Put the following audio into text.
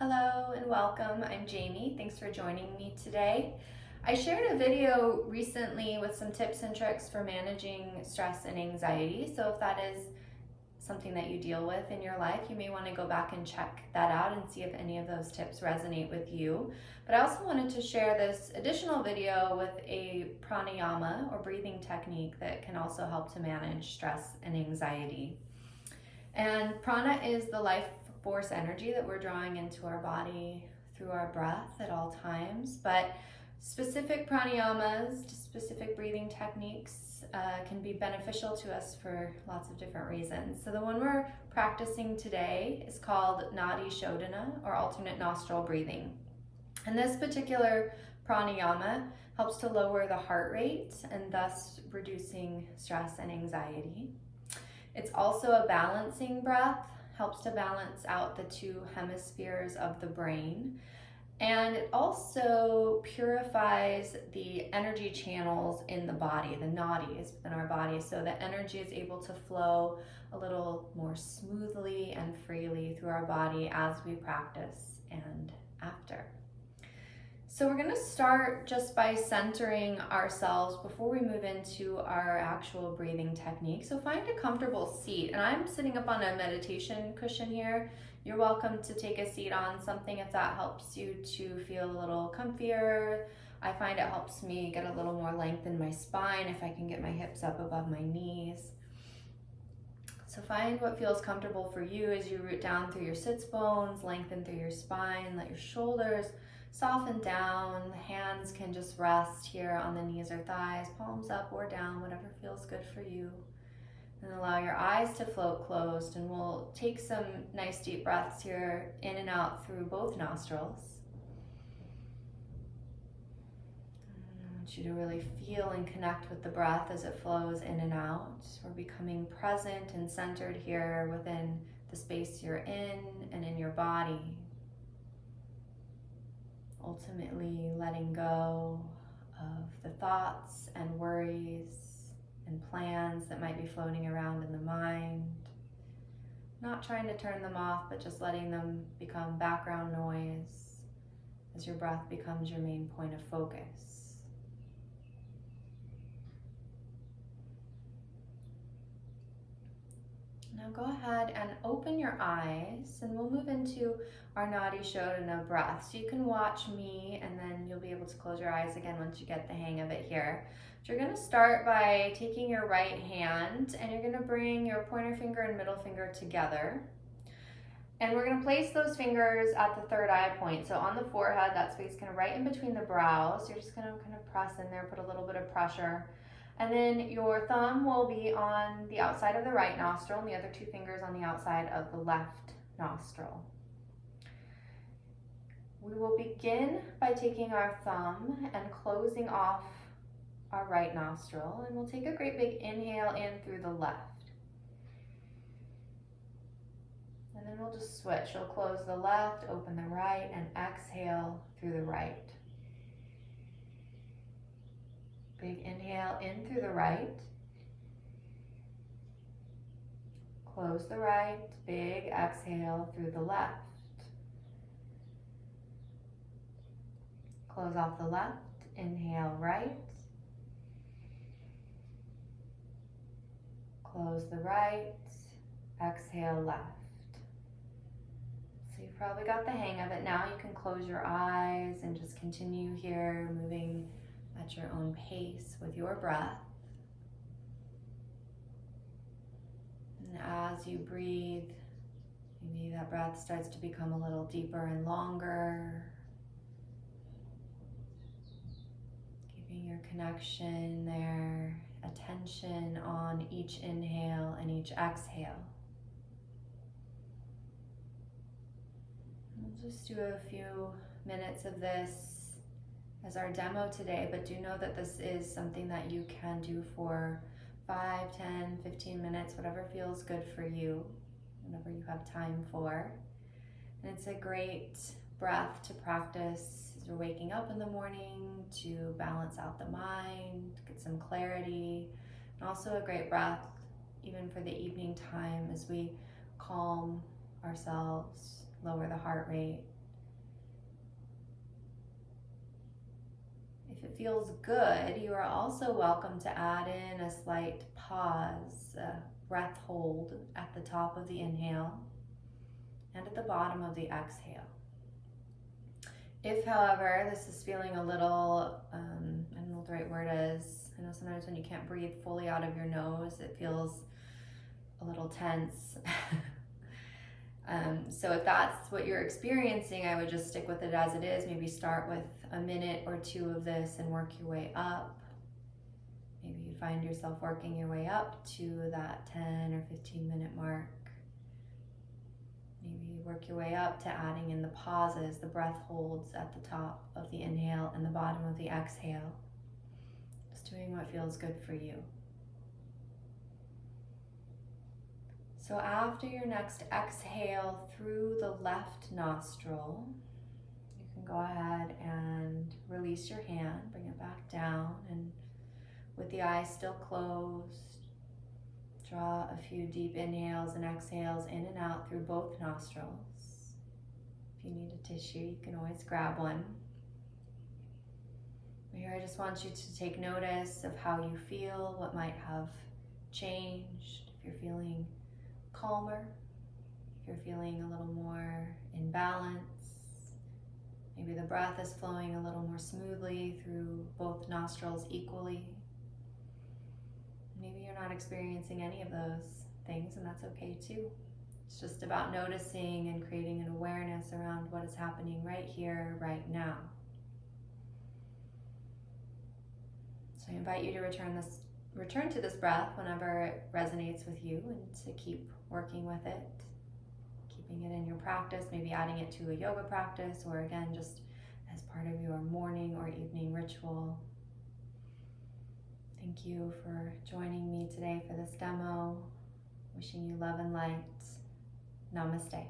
Hello and welcome. I'm Jamie. Thanks for joining me today. I shared a video recently with some tips and tricks for managing stress and anxiety. So if that is something that you deal with in your life, you may want to go back and check that out and see if any of those tips resonate with you. But I also wanted to share this additional video with a pranayama or breathing technique that can also help to manage stress and anxiety. And prana is the life force energy that we're drawing into our body through our breath at all times. But specific pranayamas, specific breathing techniques can be beneficial to us for lots of different reasons. So the one we're practicing today is called Nadi Shodhana, or alternate nostril breathing. And this particular pranayama helps to lower the heart rate and thus reducing stress and anxiety. It's also a balancing breath, helps to balance out the two hemispheres of the brain. And it also purifies the energy channels in the body, the nadis in our body, so that energy is able to flow a little more smoothly and freely through our body as we practice and after. So we're going to start just by centering ourselves before we move into our actual breathing technique. So find a comfortable seat, and I'm sitting up on a meditation cushion here. You're welcome to take a seat on something if that helps you to feel a little comfier. I find it helps me get a little more length in my spine if I can get my hips up above my knees. So find what feels comfortable for you as you root down through your sits bones, lengthen through your spine, let your shoulders soften down. The hands can just rest here on the knees or thighs, palms up or down, whatever feels good for you. And allow your eyes to float closed, and we'll take some nice deep breaths here in and out through both nostrils. I want you to really feel and connect with the breath as it flows in and out. We're becoming present and centered here within the space you're in and in your body. Ultimately letting go of the thoughts and worries and plans that might be floating around in the mind. Not trying to turn them off, but just letting them become background noise as your breath becomes your main point of focus. Now go ahead and open your eyes, and we'll move into our Nadi Shodhana breath. So you can watch me, and then you'll be able to close your eyes again once you get the hang of it here. So you're going to start by taking your right hand, and you're going to bring your pointer finger and middle finger together. And we're going to place those fingers at the third eye point. So on the forehead, that space kind of right in between the brows. You're just going to kind of press in there, put a little bit of pressure. And then your thumb will be on the outside of the right nostril and the other two fingers on the outside of the left nostril. We will begin by taking our thumb and closing off our right nostril, and we'll take a great big inhale in through the left. And then we'll just switch. You'll close the left, open the right, and exhale through the right. Big inhale in through the right. Close the right. Big exhale through the left. Close off the left. Inhale right. Close the right. Exhale left. So you've probably got the hang of it now. You can close your eyes and just continue here, moving at your own pace with your breath. And as you breathe, maybe that breath starts to become a little deeper and longer. Keeping your connection there, attention on each inhale and each exhale. We'll just do a few minutes of this as our demo today, but do know that this is something that you can do for 5, 10, 15 minutes, whatever feels good for you, whatever you have time for. And it's a great breath to practice as you're waking up in the morning, to balance out the mind, get some clarity, and also a great breath even for the evening time as we calm ourselves, lower the heart rate, If it feels good, you are also welcome to add in a slight pause, a breath hold at the top of the inhale and at the bottom of the exhale. If, however, this is feeling a little, I don't know what the right word is. I know sometimes when you can't breathe fully out of your nose, it feels a little tense. So if that's what you're experiencing, I would just stick with it as it is. Maybe start with a minute or two of this and work your way up. Maybe you find yourself working your way up to that 10 or 15-minute mark. Maybe work your way up to adding in the pauses, the breath holds at the top of the inhale and the bottom of the exhale. Just doing what feels good for you. So after your next exhale through the left nostril, you can go ahead and release your hand, bring it back down, and with the eyes still closed, draw a few deep inhales and exhales in and out through both nostrils. If you need a tissue, you can always grab one. Here I just want you to take notice of how you feel, what might have changed, if you're feeling calmer, if you're feeling a little more in balance. Maybe the breath is flowing a little more smoothly through both nostrils equally. Maybe you're not experiencing any of those things, and that's okay too. It's just about noticing and creating an awareness around what is happening right here, right now. So I invite you to return to this breath whenever it resonates with you, and to keep working with it, keeping it in your practice, maybe adding it to a yoga practice, or again, just as part of your morning or evening ritual. Thank you for joining me today for this demo. Wishing you love and light. Namaste.